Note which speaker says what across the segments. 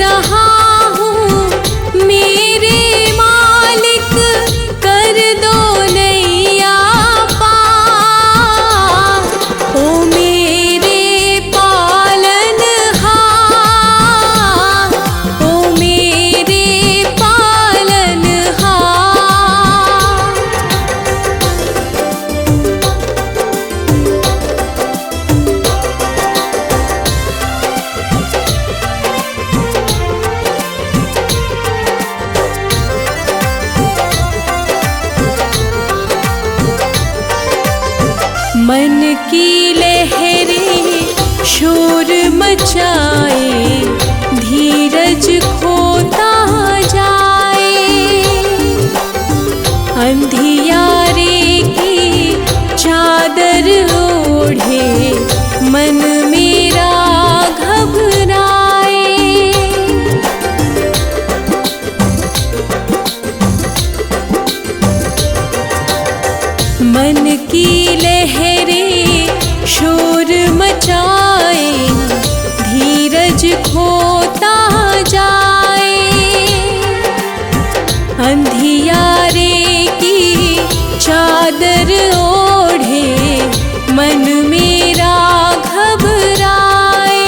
Speaker 1: रहा हूँ मेरे मालिक, कर दो नैया पार। ओ मेरे पालनहार, ओ मेरे पालनहार। मन की लहरें शोर मचाए, धीरज खोता जाए। अंधियारे की चादर ओढ़े, मन मेरा घबराए। मन की लहरें शोर मचाए, धीरज खोता जाए। अंधियारे की चादर ओढ़े, मन मेरा घबराए।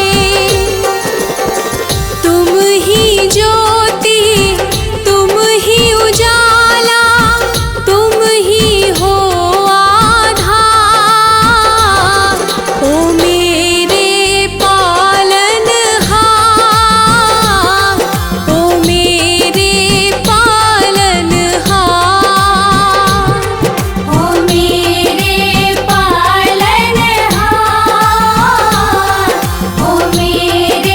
Speaker 1: तुम ही ज्योति, तुम ही उजाला, तुम ही हो आधार। ओ मेरे पालनहार, ओ मेरे पालनहार।
Speaker 2: ओ मेरे पालनहार, ओ मेरे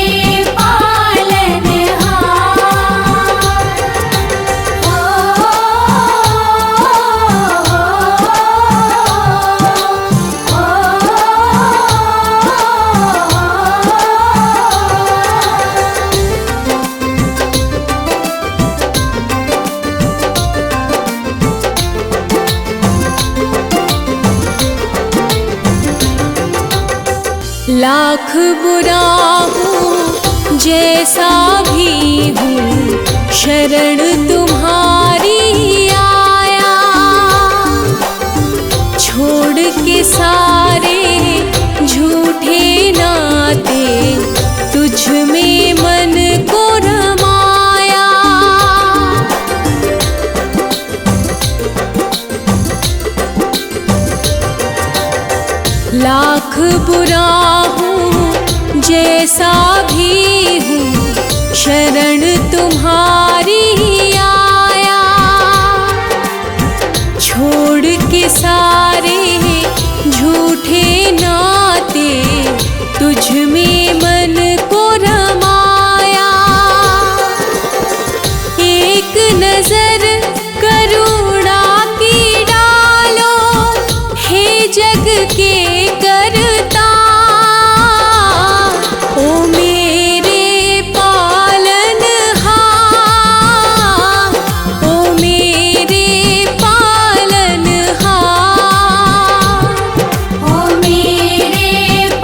Speaker 1: लाख बुरा हूँ जैसा भी हूँ, शरण तुम्हारी आया। छोड़ के सारे झूठे नाते, तुझ में मन को रमाया। लाख बुरा हूँ जैसा भी हूँ, शरण तुम्हारी आया। छोड़ के सारे झूठे नाते, तुझ में मन को रमाया। एक नजर करुणा की डालो, हे जग के करता। ओ मेरे पालनहार, ओ मेरे पालनहार।
Speaker 2: ओ मेरे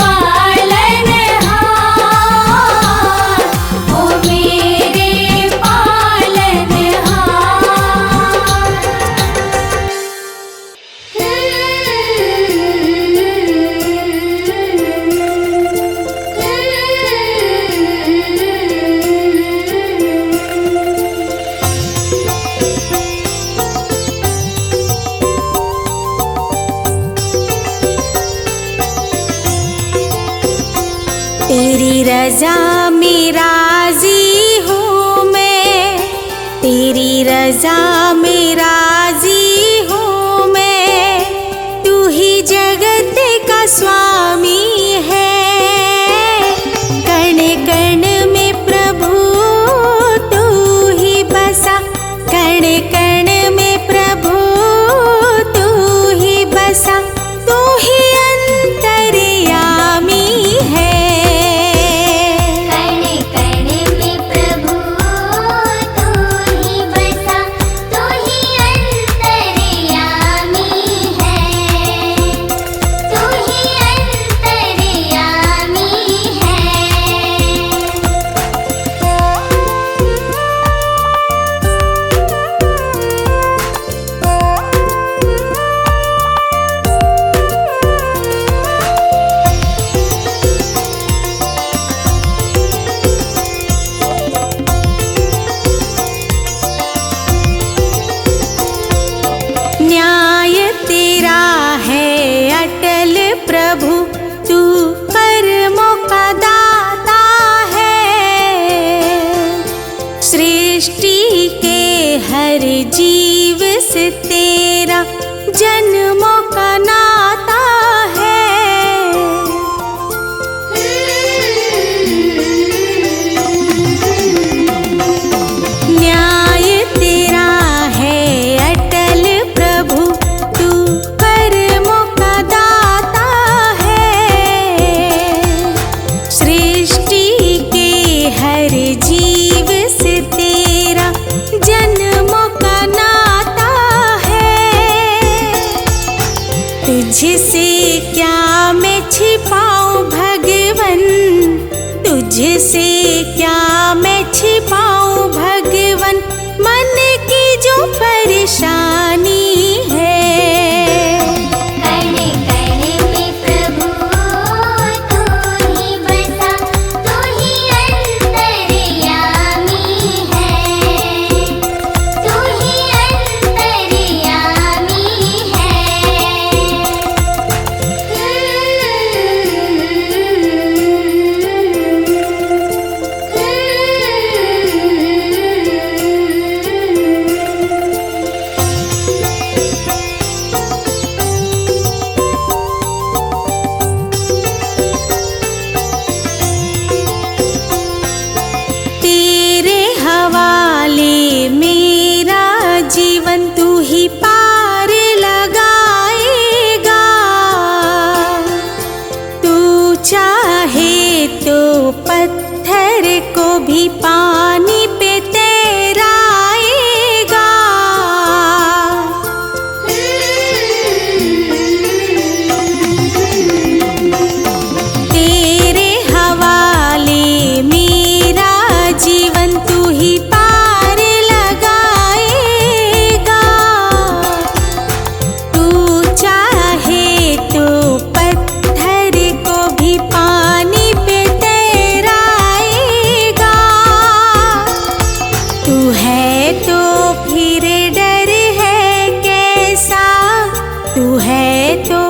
Speaker 2: पालनहार, ओ मेरे
Speaker 1: तेरी रजा में राजी हूँ मैं, तेरी रजा में राजी हूँ मैं। तू ही जगत का स्वामी है, कण कण में प्रभु तू ही बसा। कण कण में प्रभु तू ही बसा, तू ही अंतर्यामी है।
Speaker 2: कण कण में प्रभु तू ही बसा, तू ही
Speaker 1: सृष्टि के हर जीव से तेरा जन्मों का नाता है। न्याय तेरा है अटल प्रभु, तू कर्मों का दाता है। सृष्टि के हर जीव से तेरा जन्मों का नाता है। तुझसे क्या मैं छिपाऊं भगवन, तुझसे क्या मैं छिपाऊं भगवन, मन की जो परेशानी है।
Speaker 2: कण कण में प्रभु तू ही बसा, तू ही अंतर्यामी है, तू ही अंतर्यामी
Speaker 1: तेरे हवाले मेरा जीवन तू ही पार लगाएगा। तू चाहे तो पत्थर को भी पानी पे तैराएगा। तेरे हवाले मेरा जीवन तू ही पार लगाएगा। तू चाहे तो पत्थर को भी पानी पे तैराएगा। तू है तो फिर डर है कैसा, तू है तो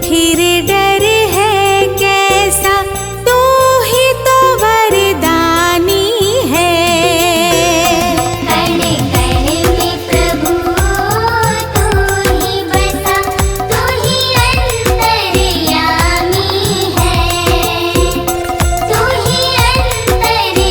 Speaker 1: फिर डर है कैसा, तू ही तो वरदानी है।
Speaker 2: कण कण में प्रभु तू ही बसा, तू ही अंतर्यामी है, तू ही अंतर्यामी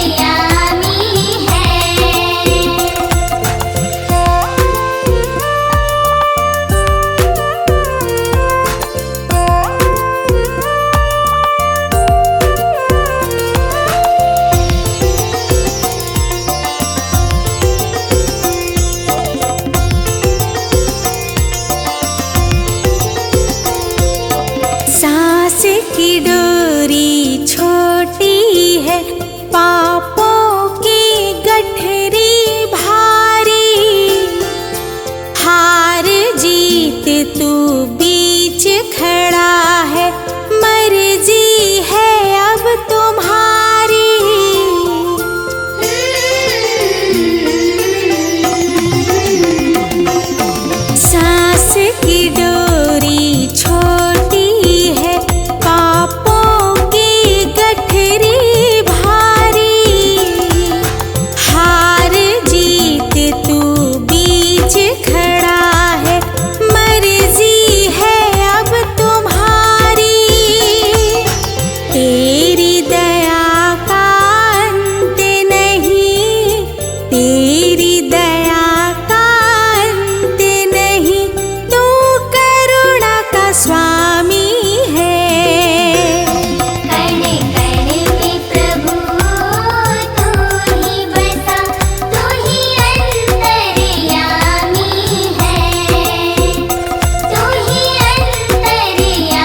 Speaker 1: सांस की डोरी छोटी है, पापों की गठरी भारी। हार जीत तू बीच खड़ा है, मर्जी है अब तुम्हारी। सांस की डोरी छोटी है, पापों की गठरी भारी। हार जीत तू बीच खड़ा है, मर्जी है अब तुम्हारी। तेरी दया का अंत नहीं, तेरी दया का अंत नहीं, तू करुणा का स्वामी है।
Speaker 2: कण कण में प्रभु तू ही बसा, तू ही अंतर्यामी है, तू ही अंतर्यामी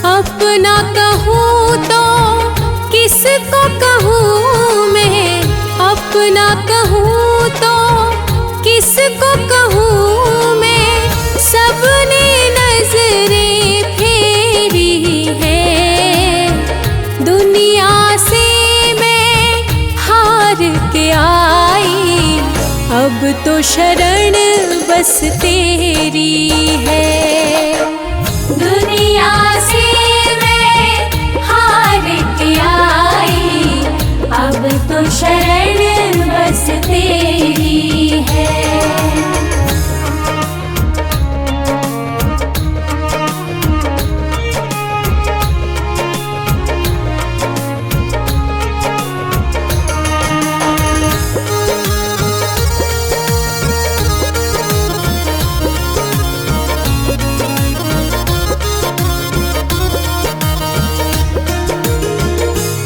Speaker 1: अपना कहूँ तो किसको कहूँ मैं, अपना कहूँ तो किसको कहूँ तो शरण बस तेरी है। दुनिया से मैं हार के आई, अब तो शरण बस तेरी है।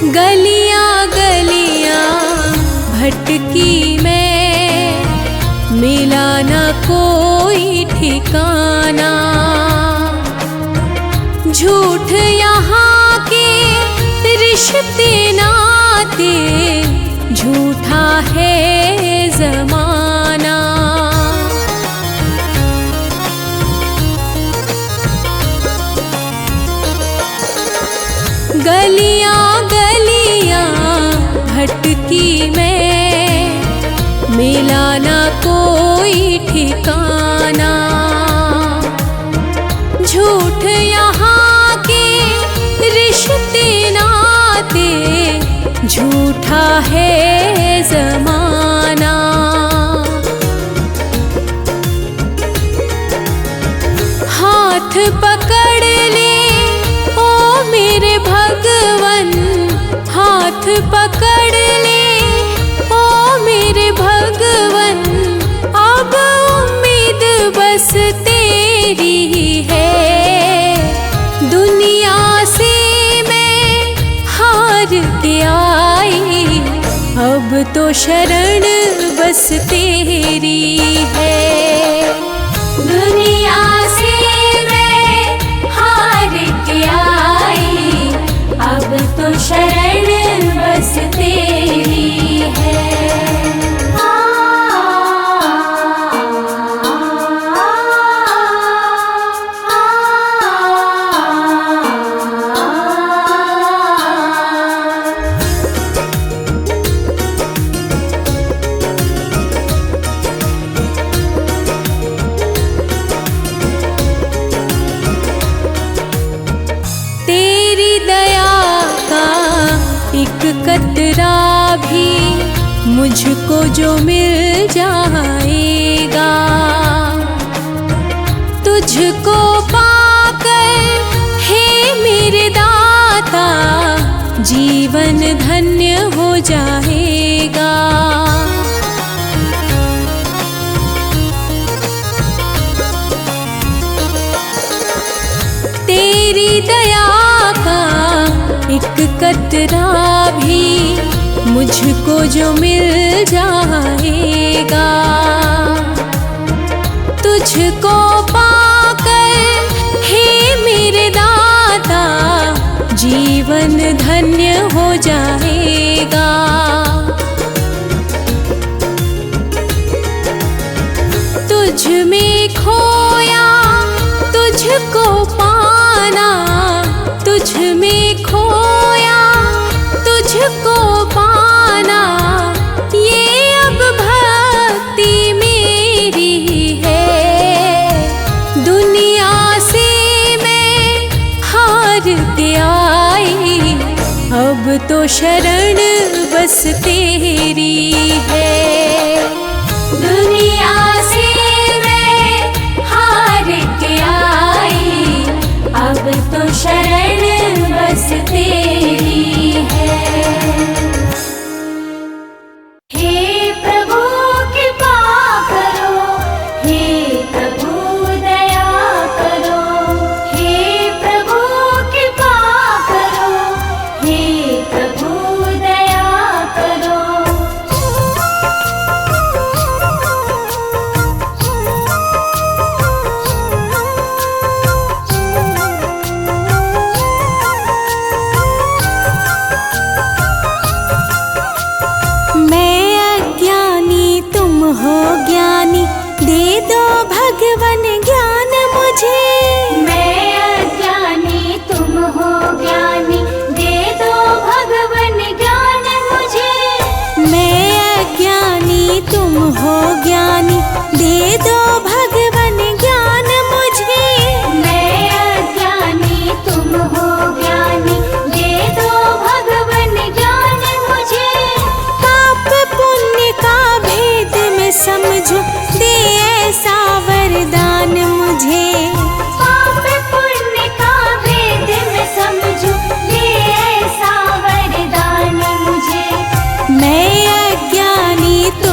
Speaker 1: गलियां गलियां भटकी मैं, मिला न कोई ठिकाना। झूठ यहाँ के रिश्ते नाते, झूठा है जमाना। गलियां गलियां भटकी मैं, मिला न कोई ठिकाना। झूठ यहाँ के रिश्ते नाते, झूठा है जमाना। हाथ पकड़ ले ओ मेरे भगवन, हाथ पकड़ ले ओ मेरे भगवन। अब उम्मीद बस तेरी है। दुनिया से मैं हार के आई, अब तो शरण बस तेरी है। दुनिया से मैं हार के आई, अब तो शरण बस तेरी है। तेरी दया का एक कतरा भी मुझको जो मिल जाएगा, तुझको पाकर हे मेरे दाता, जीवन धन्य हो जाएगा। तेरी दया का एक कतरा भी मुझको जो मिल जाएगा, तुझको पाकर हे मेरे दाता, जीवन धन्य हो जाएगा। तुझ में खोया तुझको पाना, तुझ में खोया तुझको पाना, ये अब भक्ति मेरी है। दुनिया से मैं हार के आई, अब तो शरण बस तेरी है। दुनिया से मैं हार के आई, अब तो शरण बस तेरी है। हे प्रभु कृपा करो, हे प्रभु दया करो, हे प्रभु कृपा करो, हे प्रभु दया करो।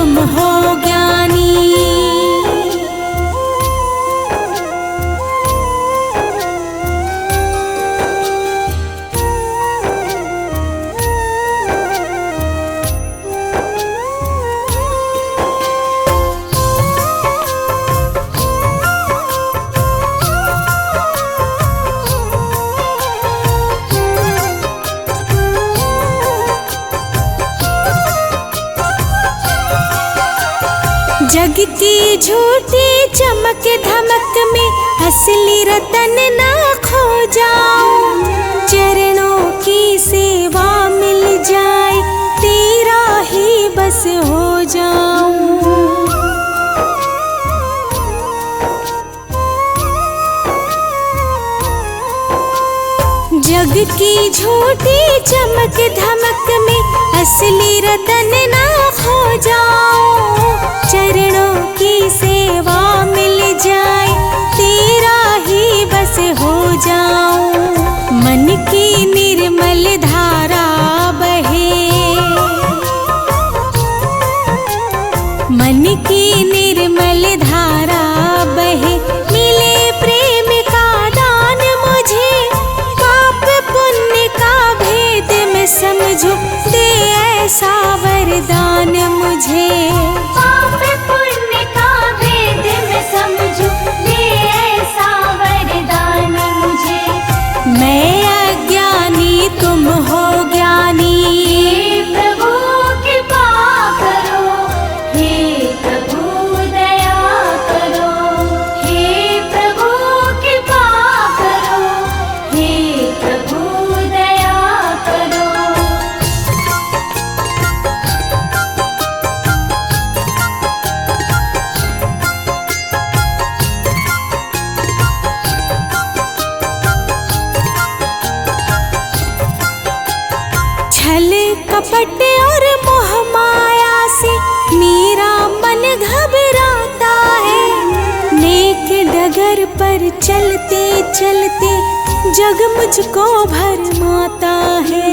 Speaker 1: तुम हो ज्ञानी। जग की झूठी चमक धमक में असली रतन ना खो जाऊं। चरणों की सेवा मिल जाए तेरा ही बस हो जाऊं। जग की झूठी चमक धमक में असली रतन ना खो जाऊं। चरणों की सेवा मिल जाए तेरा ही बस हो जाऊं। मन की निर्मल धारा बहे, मन की निर्मल धारा बहे। मिले प्रेम का दान मुझे, पाप पुण्य का भेद मैं समझूं। दे ऐसा वरदान मुझे,
Speaker 2: पाप पुण्य का भेद मैं समझूं। दे ऐसा वरदान मुझे।
Speaker 1: मैं अज्ञानी तुम हो ज्ञानी।
Speaker 2: हे प्रभु कृपा करो, हे प्रभु दया करो। हे प्रभु कृपा करो, हे प्रभु दया करो।
Speaker 1: छल कपट और मोह माया से मेरा मन घबराता है। नेक डगर पर चलते चलते जग मुझको भरमाता है।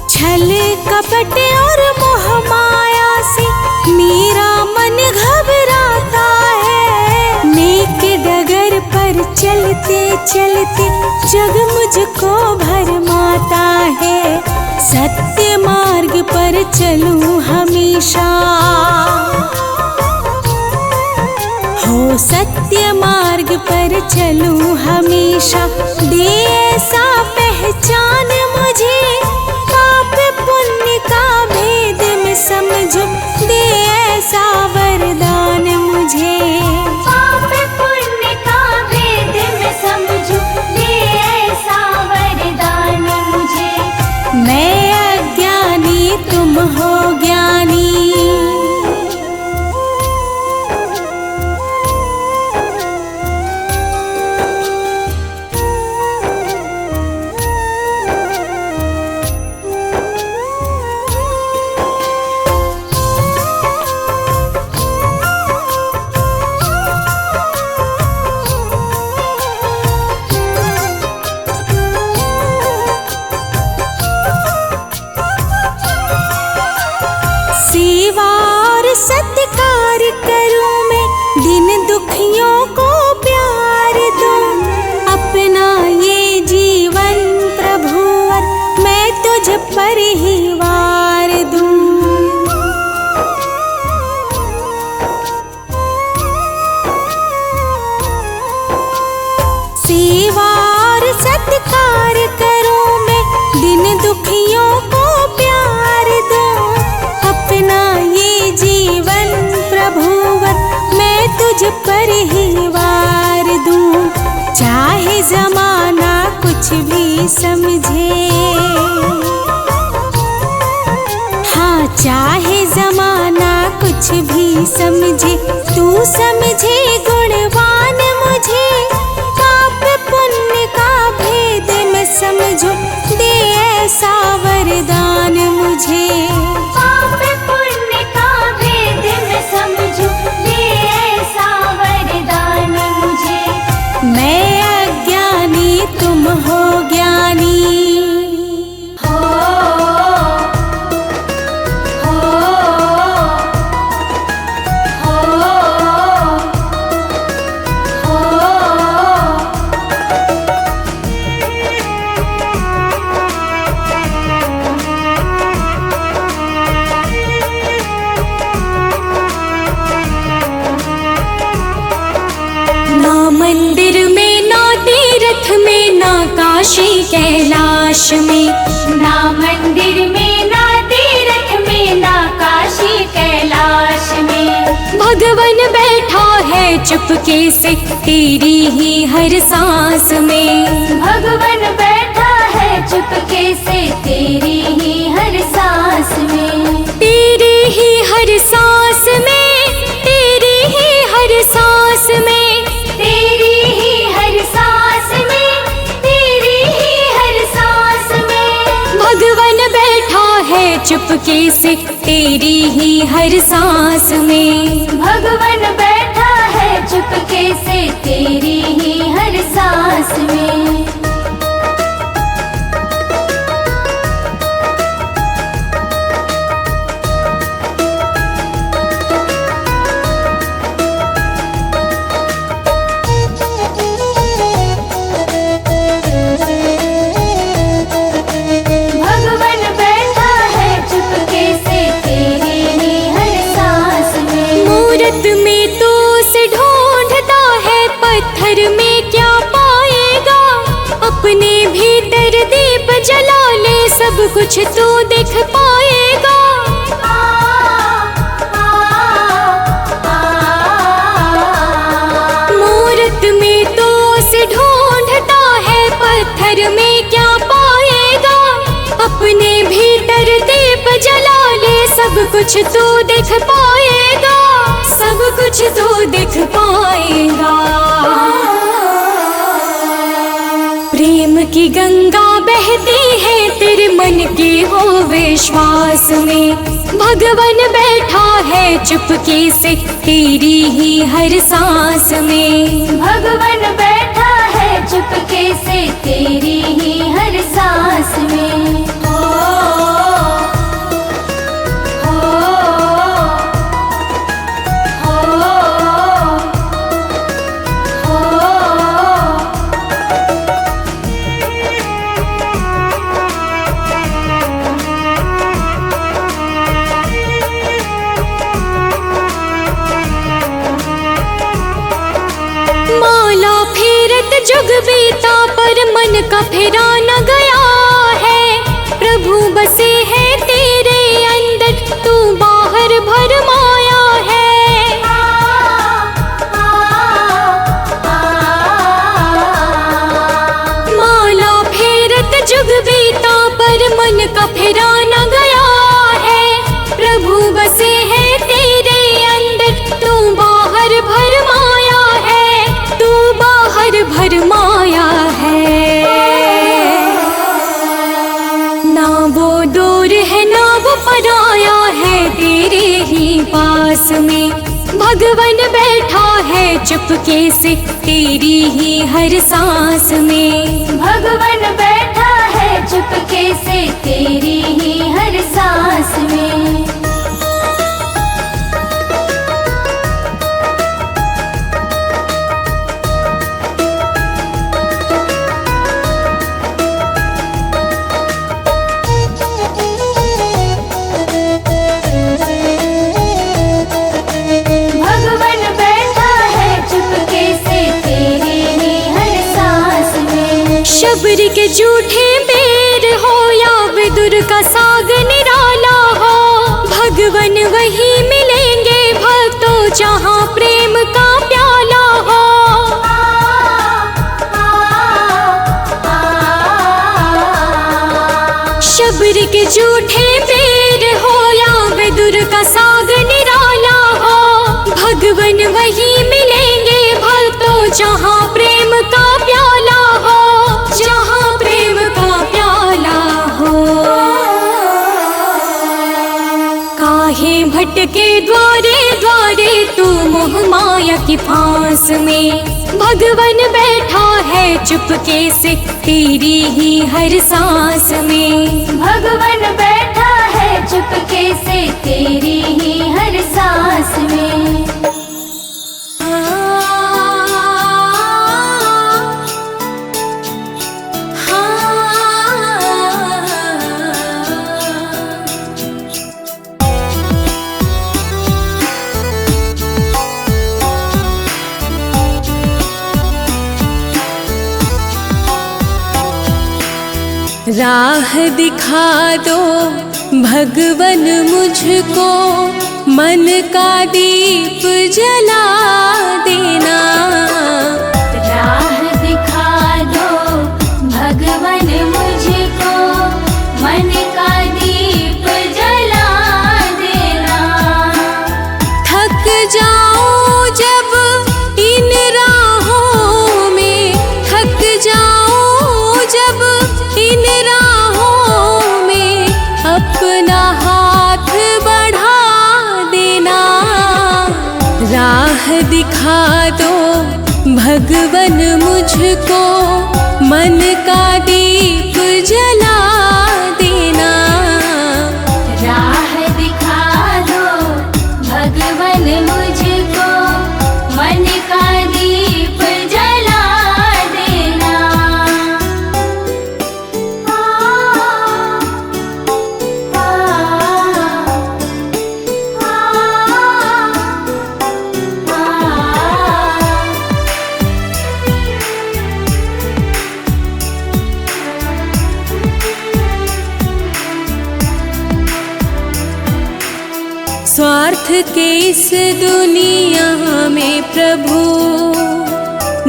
Speaker 1: छल कपट और मोह माया से मेरा मन घबराता है। नेक डगर पर चलते चलते जग मुझको भरमाता है। सत्य मार्ग पर चलूं हमेशा, हो सत्य मार्ग पर चलूं हमेशा। दे ऐसा पहचान मुझे, पाप पुण्य का भेद मैं समझूं। दे ऐसा वरदान मुझे,
Speaker 2: पाप पुण्य का भेद मैं समझूं। दे ऐसा वरदान मुझे।
Speaker 1: मैं अज्ञानी तुम हो ज्ञानी। सेवा और सत्कार करूं मैं, दिन दुखियों को प्यार दूं। अपना ये जीवन प्रभुवर मैं तुझ पर ही वार दूं। सेवा और सत्कार करूं मैं, दिन दुखियों को प्यार दूं। अपना ये जीवन प्रभुवर मैं तुझ पर ही वार दूं। चाहे जमाना कुछ भी समझे, हाँ चाहे जमाना कुछ भी समझे। तू समझे गुणवान मुझे, पाप पुण्य का भेद मैं समझूं। दे ऐसा वरदान मुझे,
Speaker 2: पाप पुण्य का भेद मैं समझूं। दे ऐसा वरदान मुझे।
Speaker 1: मैं अज्ञानी तुम हो ज्ञानी। काशी कैलाश में।
Speaker 2: ना मंदिर में ना तीर्थ में ना काशी कैलाश में।
Speaker 1: भगवन बैठा है चुपके से तेरी ही हर सांस में।
Speaker 2: भगवन बैठा है चुपके से तेरी ही हर सांस में।
Speaker 1: तेरी ही हर सांस में, तेरी ही हर सांस में,
Speaker 2: तेरी ही हर सांस में, तेरी ही हर सांस में।
Speaker 1: भगवन बैठा है चुपके से तेरी ही हर सांस में।
Speaker 2: भगवन बैठा है चुपके से तेरी ही हर सांस में। भगवन बैठा है चुपके से तेरी ही हर सांस में।
Speaker 1: मूरत में तो उसे ढूंढता है, पत्थर में क्या पाएगा। अपने भीतर दीप जला ले, सब कुछ तू देख पाएगा। मूरत में तो उसे ढूंढता है, पत्थर में क्या पाएगा। अपने भीतर दीप जला ले, सब कुछ तू देख पाएगा, सब कुछ तू देख पाएगा। प्रेम की गंगा बहती है तेरे मन के हो विश्वास में। भगवन बैठा है चुपके से तेरी ही हर सांस में।
Speaker 2: भगवन बैठा है चुपके से तेरी ही हर सांस में।
Speaker 1: माला फेरत जुग बीता पर मन का फेरा न गया है। प्रभु बसे है तेरे अंदर, तू बाहर भरमाया है। माला फेरत जुग बीता पर मन का फेरा न गया है। प्रभु बसे है तेरे अंदर, तू बाहर भरमाया है, तू बाहर भरमाया है। ना वो दूर है ना वो पराया है, तेरे ही पास में। भगवन बैठा है चुपके से तेरी ही हर सांस में।
Speaker 2: भगवन बैठा है चुपके से तेरी ही हर सांस में। भगवन बैठा है चुपके से तेरी ही हर सांस में।
Speaker 1: शबरी के झूठे बेर हो या विदुर का साग निराला हो, भगवन वही मिलेंगे भक्तों जहाँ प्रेम का प्याला हो। शबरी के झूठे बेर हो या विदुर का साग निराला हो, भगवन वही मिलेंगे भक्तों जहाँ प्रेम का प्याला हो, जहाँ प्रेम का प्याला हो। काहे भटके द्वारे द्वारे तू मोह माया की फांस में। भगवन बैठा है चुपके से तेरी ही हर सांस में।
Speaker 2: भगवन बैठा है चुपके से तेरी ही हर सांस में।
Speaker 1: राह दिखा दो भगवन मुझको, मन का दीप जला देना।
Speaker 2: राह दिखा दो भगवन मुझको, मन का दीप जला देना।
Speaker 1: थक जाऊं जब इन राहों में, थक जाऊं जब इन राहों में, अपना हाथ बढ़ा देना। राह दिखा दो भगवन मुझको, मन का दीप जला देना।
Speaker 2: राह दिखा दो भगवन मुझको, मन का दीप जला देना।
Speaker 1: स्वार्थ के इस दुनिया में प्रभु,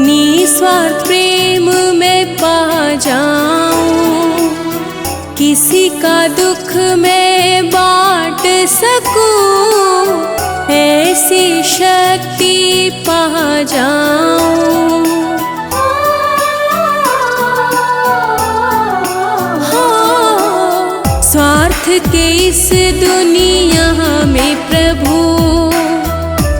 Speaker 1: निस्वार्थ प्रेम में पा जाऊं। किसी का दुख मैं बांट सकूं, ऐसी शक्ति पा जाऊं। स्वार्थ के इस दुनिया में प्रभु,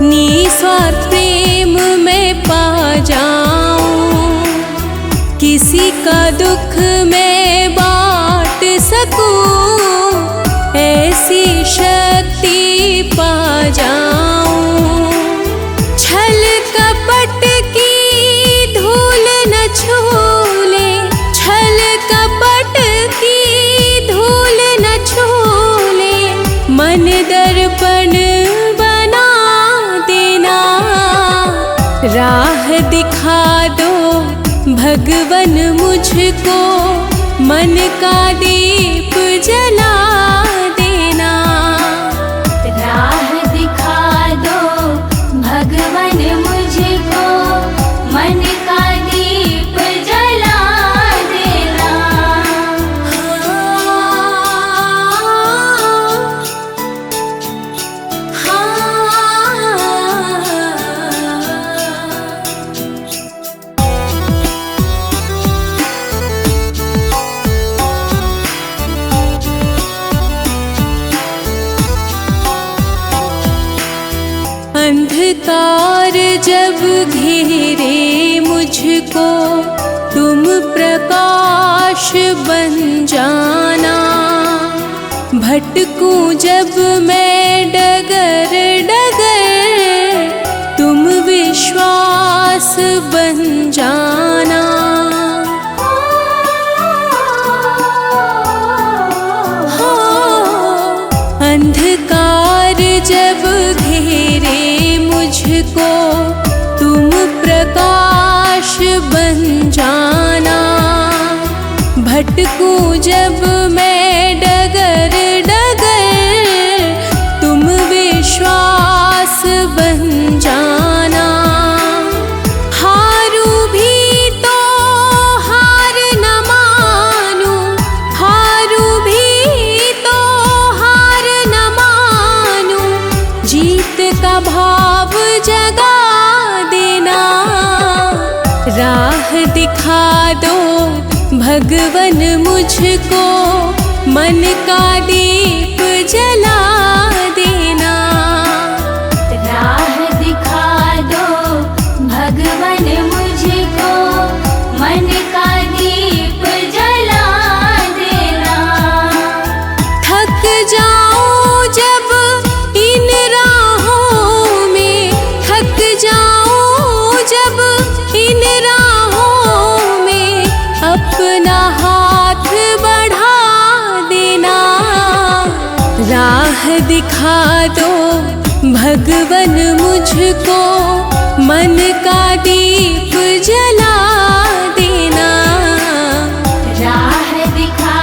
Speaker 1: निस्वार्थ प्रेम में पा जाऊं। किसी का दुख मैं बांट सकूं, ऐसी शक्ति पा जाऊं। छल कपट की धूल न छूले, छल कपट की धूल न छूले, मन दर्पण बना देना। राह दिखा दो भगवन मुझको, मन का दीप जला देना।
Speaker 2: राह दिखा दो भगवन मुझको, मन का दीप जला देना।
Speaker 1: अंधकार जब घेरे मुझको, तुम प्रकाश बन जाना। भटकूं जब मैं डगर डगर, तुम विश्वास बन जाना। अंधकार जब घेरे मुझको, तुम प्रकाश बन जाना। भटकूं जब मैं डगर डगर, तुम विश्वास बन जाना। हारू भी तो हार न मानूं, हारू भी तो हार न मानूं। जीत का भाव जगा देना। राह दिखा दो भगवन मुझको, मन का दीप जला देना।
Speaker 2: राह दिखा दो भगवन मुझको, मन का दीप जला देना।
Speaker 1: थक जाऊं जब इन राहों में, थक जाऊं जब इन राहों में, अपना हाथ बढ़ा देना। राह दिखा दो भगवन मुझको, मन का दीप जला देना।
Speaker 2: राह दिखा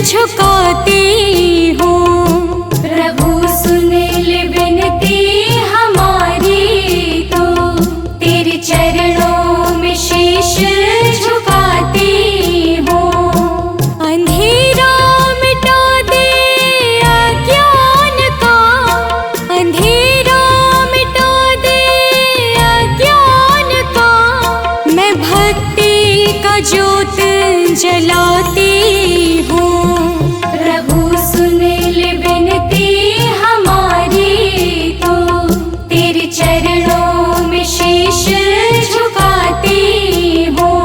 Speaker 1: झुकाती हूँ।
Speaker 2: प्रभु सुन ले विनती हमारी, तो तेरे चरणों में शीश झुकाती हूँ।
Speaker 1: अंधेरा मिटा दे अज्ञान का, अंधेरा मिटा दे अज्ञान का। मैं भक्ति का ज्योत जलाती हूँ।
Speaker 2: प्रभु सुन ले विनती हमारी, तो तेरे चरणों में शीश झुकाती हूँ।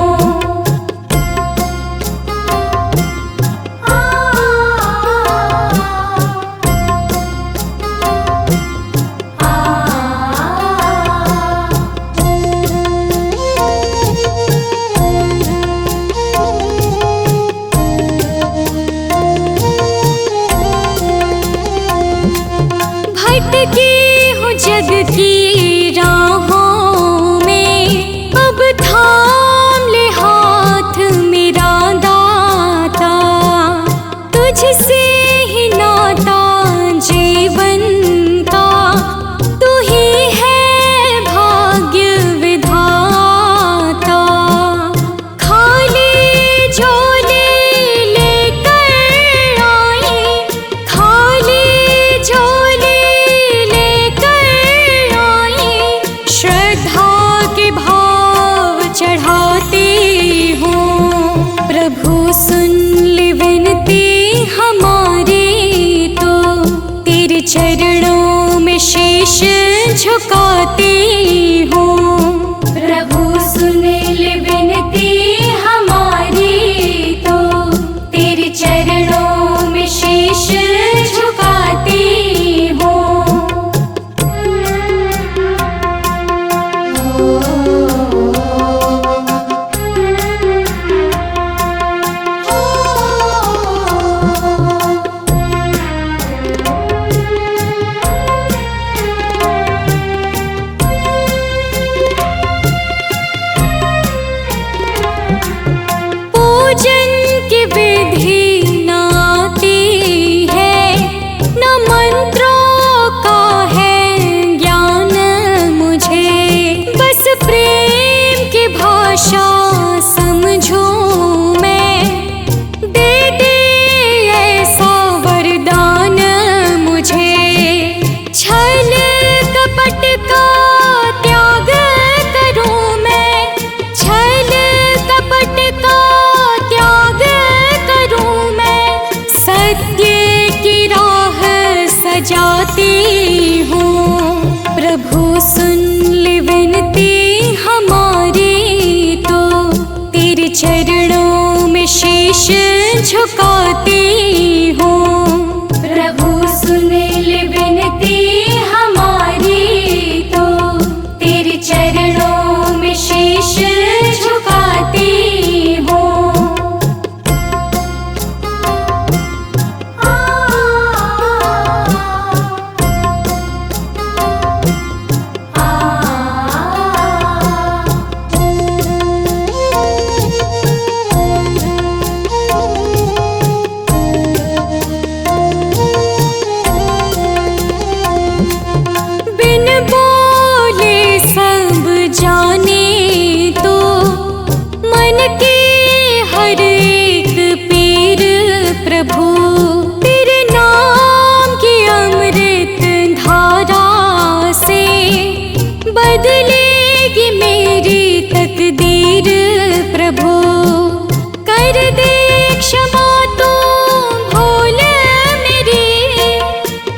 Speaker 1: भटकी हूँ जग की राहों में, अब थाम ले हाथ मेरा दाता। तुझसे ही नाता जीवन का, तू ही है भाग्य विधाता। खाली झोले लेकर आई, खाली झोले लेकर आई। श्रद्धा के भाव चढ़ाती हूँ। प्रभु सुन ले विनती हमारी, तो तेरे चरणों में शीश झुकाती हूँ।
Speaker 2: प्रभु सुन ले विनती हमारी, तो तेरे चरणों में शीश झुकाती हूँ।
Speaker 1: पूजन की विधि न आती है, न मंत्रों का है ज्ञान मुझे। बस प्रेम की भाषा समझूं मैं, दे दे ऐसा वरदान मुझे। छल कपट का त्याग करूं मैं, छल कपट का त्याग करूं मैं। सत्य की राह सजाती हूँ। प्रभु सुन ले विनती हमारी, तो तेरे चरणों में शीश झुकाती हूँ।
Speaker 2: प्रभु सुन ले विनती हमारी, तो तेरे चरणों में शीश झुकाती हूँ।
Speaker 1: बिन बोले सब जाने, तो मन के हर एक पीर। प्रभु तेरे नाम की अमृत धारा से, बदलेगी मेरी तकदीर। प्रभु कर दे क्षमा तू भूल मेरी,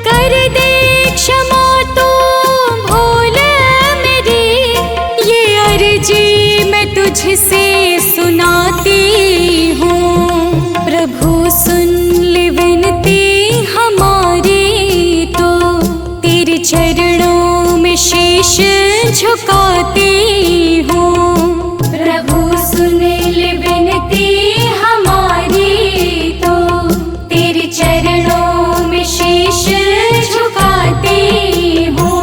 Speaker 1: कर दे क्षमा तू भूल मेरी। ये अर्जी मैं तुझसे सुनाती हूँ। प्रभु सुन ले विनती हमारी, तो तेरे चरणों में शीश झुकाती हूँ।
Speaker 2: प्रभु सुन ले विनती हमारी, तो तेरे चरणों में शीश झुकाती हूँ।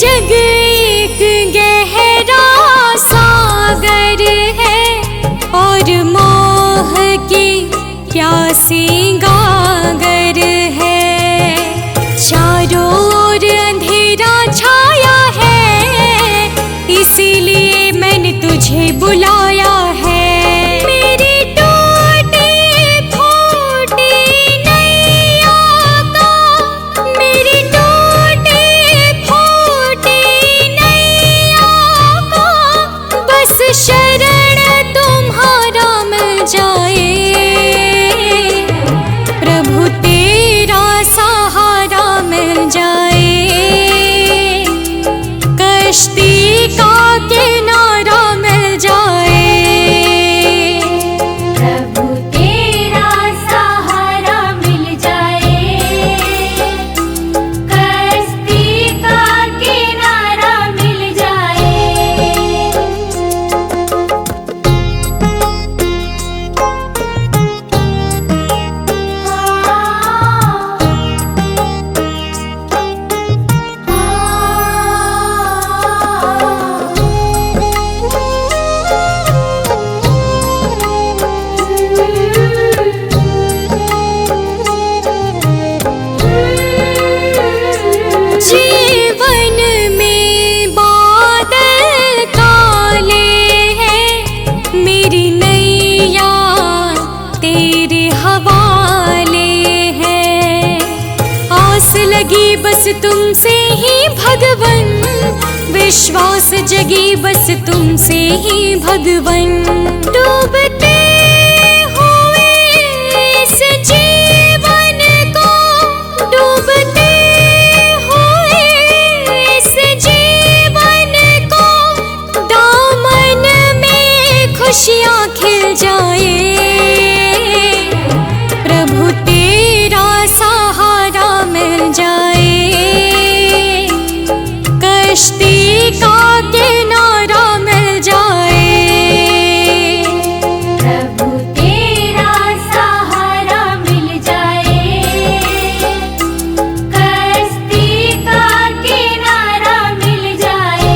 Speaker 1: जग एक गहरा सागर है और मोह की प्यासी गागर है। चारों ओर अंधेरा छाया है, इसीलिए मैंने तुझे बुलाया है। मेरी टूटी फूटी नैया को, मेरी टूटी फूटी नैया को बस शरण तुम्हारा मिल जाए। प्रभु तेरा सहारा मिल जाए, कश्ती का किनारा मिल जाए।
Speaker 2: प्रभु तेरा सहारा मिल जाए, कश्ती का किनारा मिल जाए।
Speaker 1: जीवन में बादल काले हैं, मेरी नैया तेरे हवाले है। आस लगी बस तुमसे ही भगवन, विश्वास जगी बस तुमसे ही भगवन। डूबते हुए इस जीवन को, डूबते हुए इस जीवन को दामन में खुशियाँ खिल जाए। प्रभु तेरा सहारा मिल जाए, कश्ती का किनारा मिल जाए।
Speaker 2: प्रभु तेरा सहारा मिल जाए, कश्ती का किनारा मिल जाए।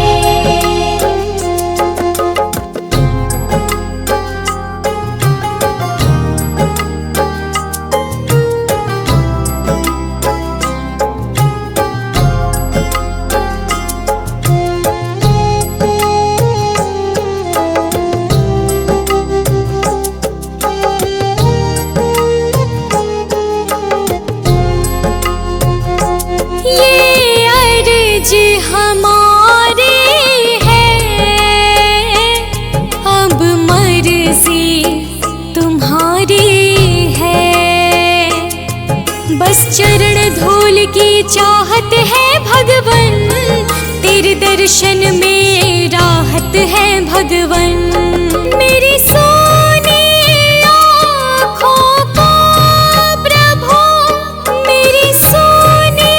Speaker 1: ये अर्ज हमारी है, अब मर्जी तुम्हारी है। बस चरण धूल की चाहत है भगवन, तेरे दर्शन में राहत है भगवन। मेरी सोनी आँखों को प्रभु, मेरी सोनी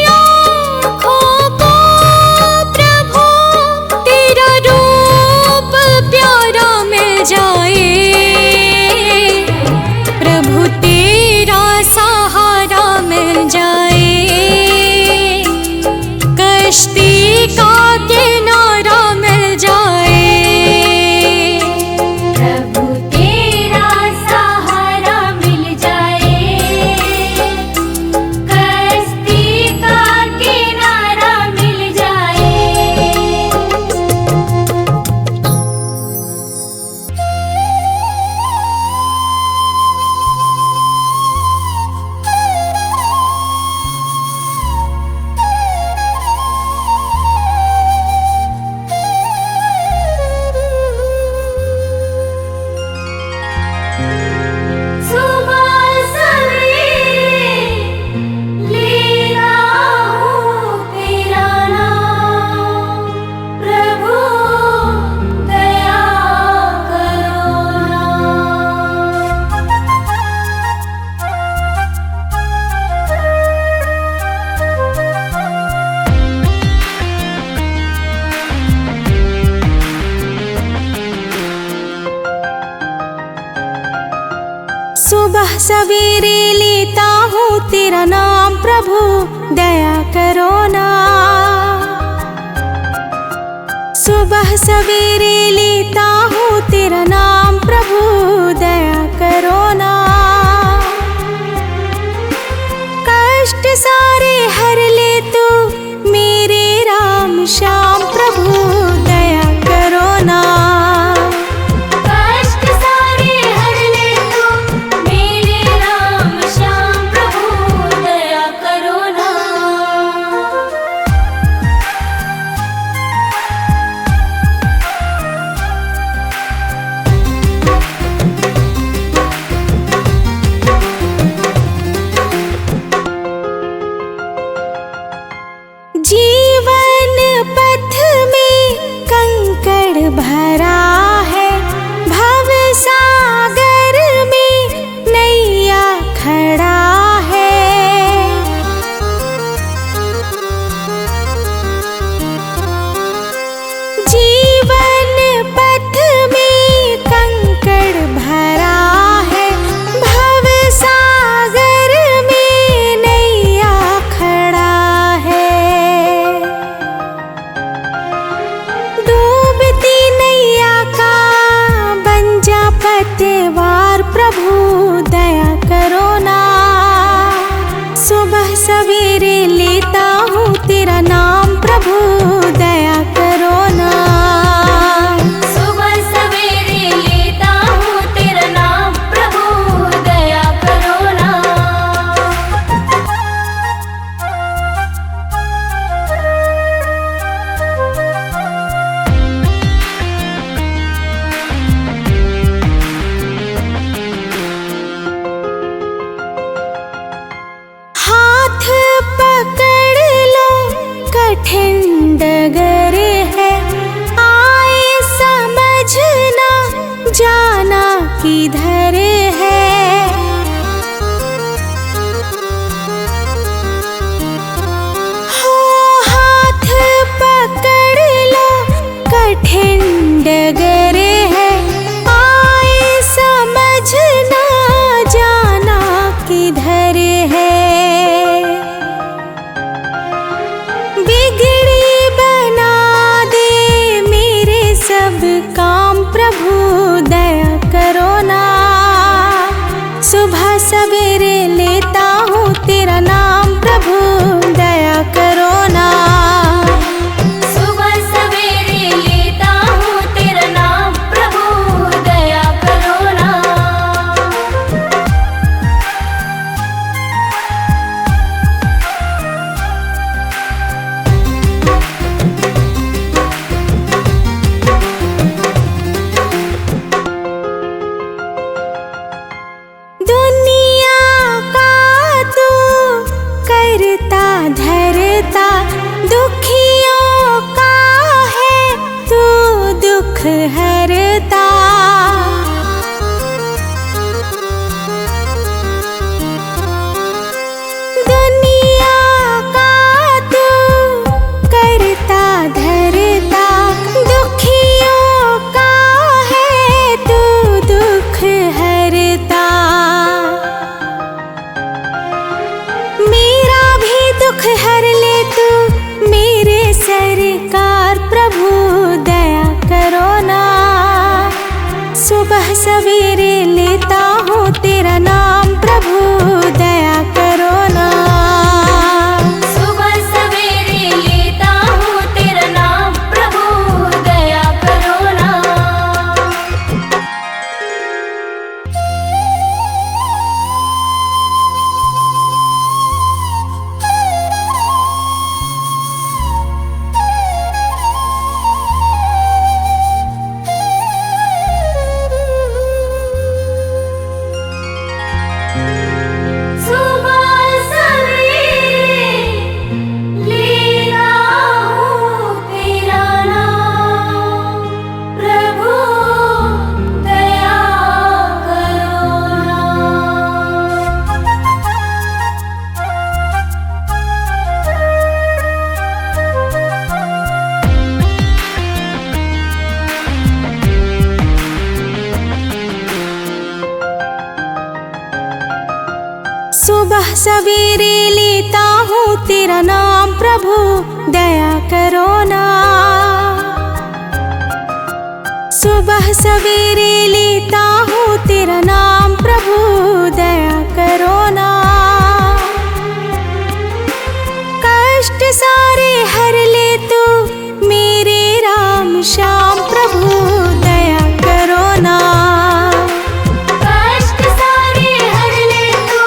Speaker 1: आँखों को प्रभु, तेरा रूप प्यारा मिल जाए। प्रभु तेरा सहारा मिल जाए, कश्ती का किनारा मिल जाए।
Speaker 2: प्रभु तेरा सहारा मिल जाए, कश्ती का किनारा मिल जाए। सुबह सवेरे लेना हूँ तेरा नाम, प्रभु दया करो
Speaker 3: सुबह सवेरे लेता हूँ तेरा नाम, प्रभु दया करो ना। सुबह सवेरे लेता हूँ तेरा नाम प्रभु दया करो ना। कष्ट सारे हर ले तू मेरे राम श्याम प्रभु दया करो ना।
Speaker 2: कष्ट सारे हर ले तू मेरे राम श्याम प्रभु दया करो ना।
Speaker 3: जीवन पथ में कंकड़ भरा है, भव सागर में नैया खड़ा है। जीवन पथ में कंकड़ भरा है, भव सागर में नैया खड़ा है। डूबती नैया का बन जा पतवार प्रभु दया करो ना। सुबह सवेरे लेता हूँ तेरा नाम प्रभु दया करो ना।
Speaker 2: सुबह सवेरे लेता हूँ तेरा नाम प्रभु दया करो ना।
Speaker 3: हाथ पकड़ लो कठिन डगर है, आए समझना जाना किधर है। हो हाथ पकड़ लो कठिन डगर है, आए समझना जाना किधर है। बिगड़ी बना दे मेरे सब काम प्रभु दया करो ना। सुबह सवेरे लेता हूँ तेरा नाम प्रभु दया करो ना।
Speaker 2: सुबह सवेरे लेता हूँ तेरा नाम प्रभु दया करो ना।
Speaker 3: दुनिया का तू करता धरता, दुखियों का है तू दुख हरता। दुनिया का तू करता धरता, दुखियों का है तू दुख हरता। मेरा भी दुख हर ले तू मेरे सरकार प्रभु दया करो ना। सुबह सवेरे लेता हूँ तेरा नाम प्रभु दया करो ना।
Speaker 2: सुबह सवेरे लेता हूँ तेरा नाम प्रभु दया करो ना।
Speaker 3: सुबह सवेरे लेता हूँ तेरा नाम प्रभु दया करो ना। सुबह सवेरे लेता हूँ तेरा नाम प्रभु दया करो ना। कष्ट सारे हर ले तू मेरे राम श्याम प्रभु दया करो ना।
Speaker 2: कष्ट सारे हर ले तू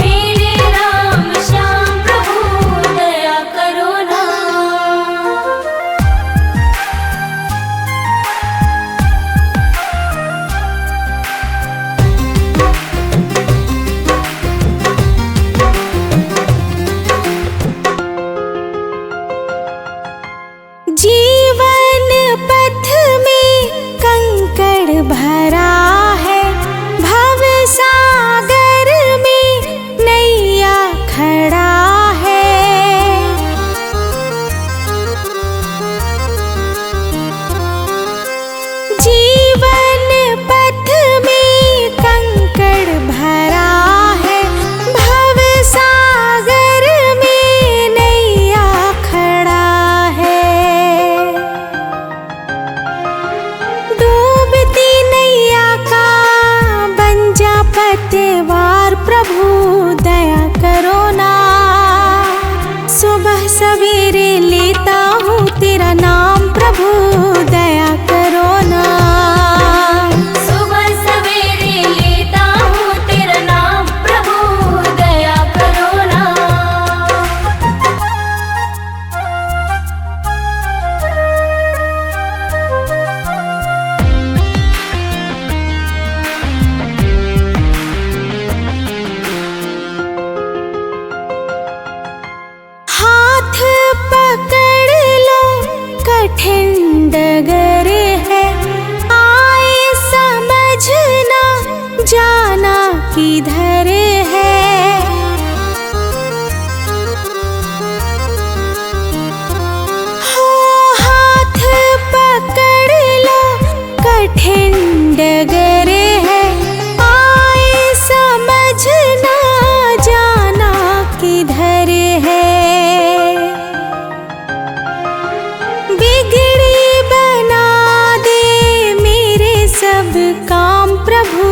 Speaker 2: मेरे राम श्याम प्रभु दया करो ना।
Speaker 3: जीवन पथ में कंकड़ भरा है, भव सागर में नैया खड़ा है। जीवन पथ में कंकड़ भरा है, भव सागर में नैया खड़ा है। डूबती नैया का बन जा पतवार प्रभु दया करो ना। सुबह सवेरे लेता हूँ तेरा नाम प्रभु दया करो ना।
Speaker 2: सुबह सवेरे लेता हूँ तेरा नाम प्रभु दया करो ना।
Speaker 3: हाथ पकड़ लो कठिन डगर है, आए समझना जाना किधर है। हो हाथ पकड़ लो कठिन डगर है, आए समझना जाना किधर है। बिगड़ी बना दे मेरे सब काम प्रभु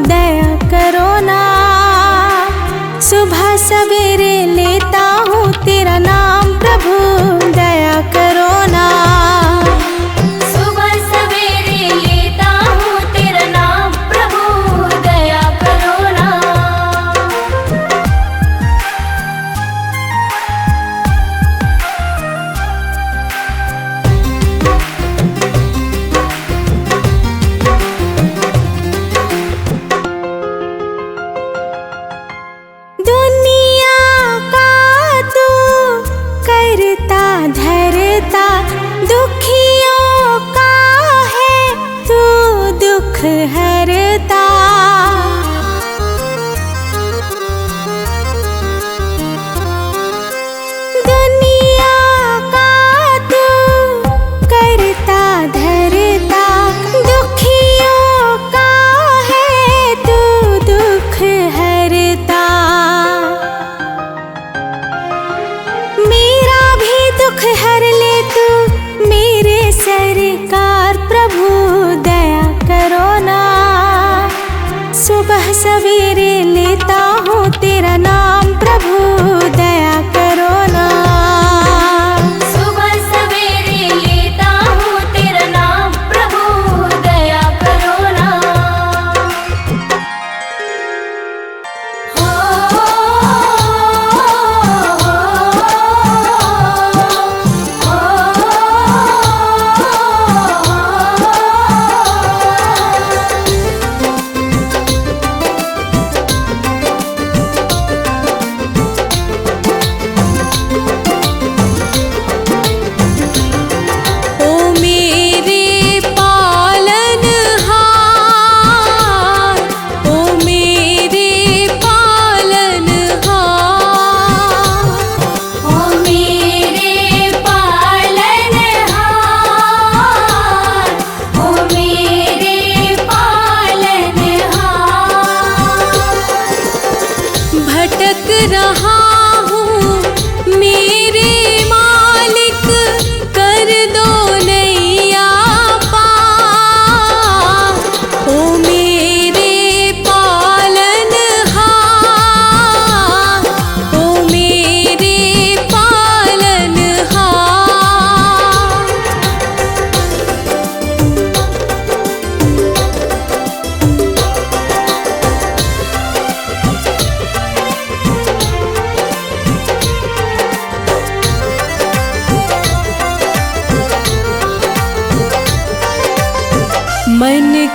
Speaker 3: दया करो ना। सुबह सवेरे लेता हूँ तेरा नाम प्रभु दया करो ना।
Speaker 2: सुबह सवेरे लेता हूँ तेरा नाम प्रभु दया करो ना।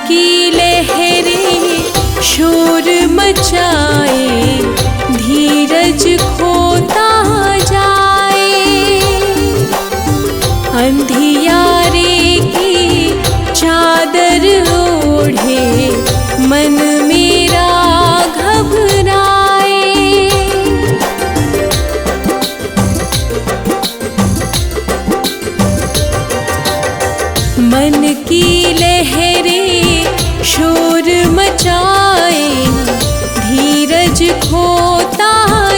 Speaker 3: की लहरें शोर मचाए, धीरज खोता जाए। अंधियारे की चादर ओढ़े, मन मेरा घबराए। मन की लहरें शोर मचाए, धीरज खोता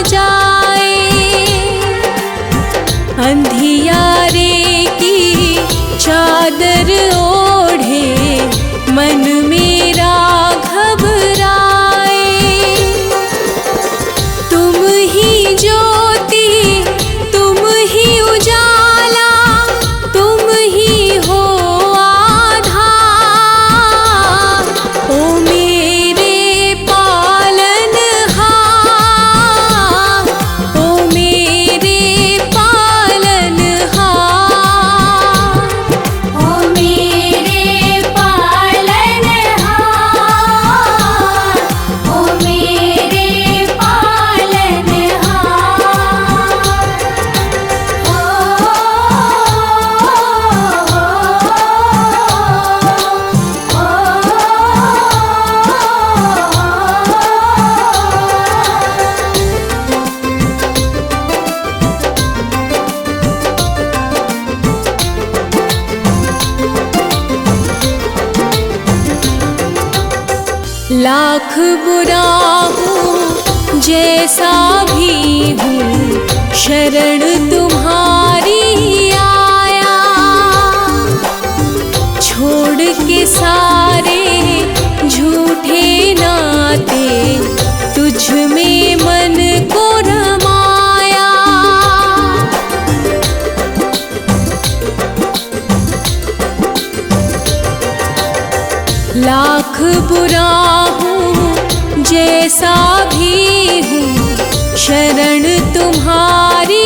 Speaker 3: जाए। अंधियारे की चादर ओढ़े, मन मेरा घबराए। तुम ही ज्योति, तुम ही उजाला, तुम ही हो आधार। ओ मेरे पालनहार, ओ मेरे पालनहार।
Speaker 2: ओ मेरे पालनहार, ओ मेरे
Speaker 3: लाख बुरा हूँ जैसा भी हूँ, शरण तुम्हारी आया। छोड़ के सारे झूठे नाते, तुझ में मन को रमाया। लाख बुरा हूँ जैसा भी हूँ, शरण तुम्हारी